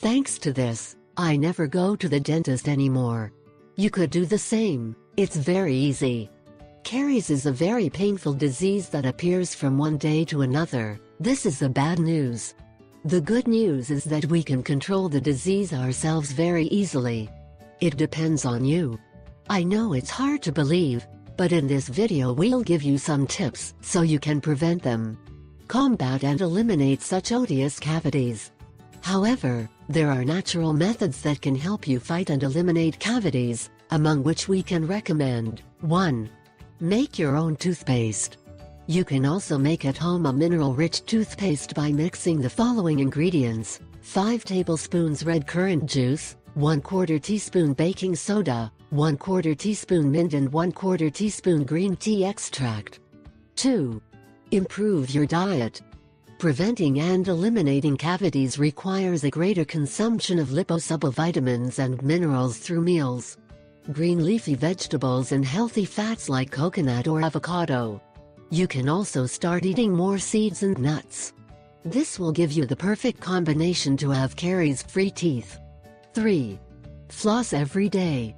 Thanks to this, I never go to the dentist anymore. You could do the same. It's very easy. Caries is a very painful disease that appears from one day to another. This is the bad news. The good news is that we can control the disease ourselves very easily. It depends on you. I know it's hard to believe, but in this video we'll give you some tips so you can prevent them, combat and eliminate such odious cavities. However, there are natural methods that can help you fight and eliminate cavities, among which we can recommend. 1. Make your own toothpaste. You can also make at home a mineral-rich toothpaste by mixing the following ingredients: 5 tablespoons red currant juice, 1/4 teaspoon baking soda, 1/4 teaspoon mint and 1/4 teaspoon green tea extract. 2. Improve your diet. Preventing and eliminating cavities requires a greater consumption of liposoluble vitamins and minerals through meals, green leafy vegetables and healthy fats like coconut or avocado. You can also start eating more seeds and nuts. This will give you the perfect combination to have caries-free teeth. 3. Floss every day.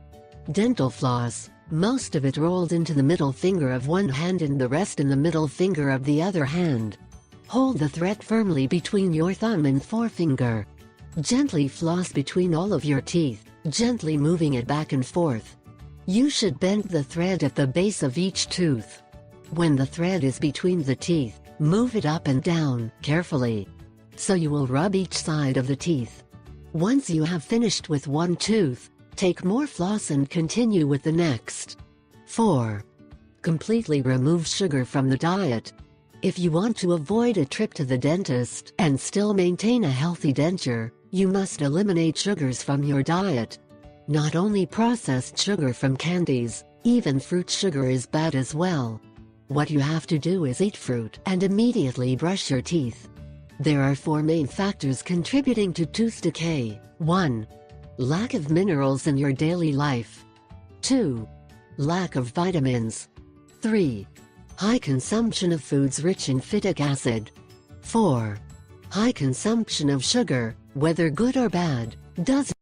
Dental floss, most of it rolled into the middle finger of one hand and the rest in the middle finger of the other hand. Hold the thread firmly between your thumb and forefinger. Gently floss between all of your teeth, gently moving it back and forth. You should bend the thread at the base of each tooth. When the thread is between the teeth, move it up and down carefully, so you will rub each side of the teeth. Once you have finished with one tooth, take more floss and continue with the next. 4. Completely remove sugar from the diet. If you want to avoid a trip to the dentist and still maintain a healthy denture, you must eliminate sugars from your diet. Not only processed sugar from candies, even fruit sugar is bad as well. What you have to do is eat fruit and immediately brush your teeth. There are 4 main factors contributing to tooth decay. 1. Lack of minerals in your daily life. 2. Lack of vitamins. 3. High consumption of foods rich in phytic acid. 4. High consumption of sugar, whether good or bad, does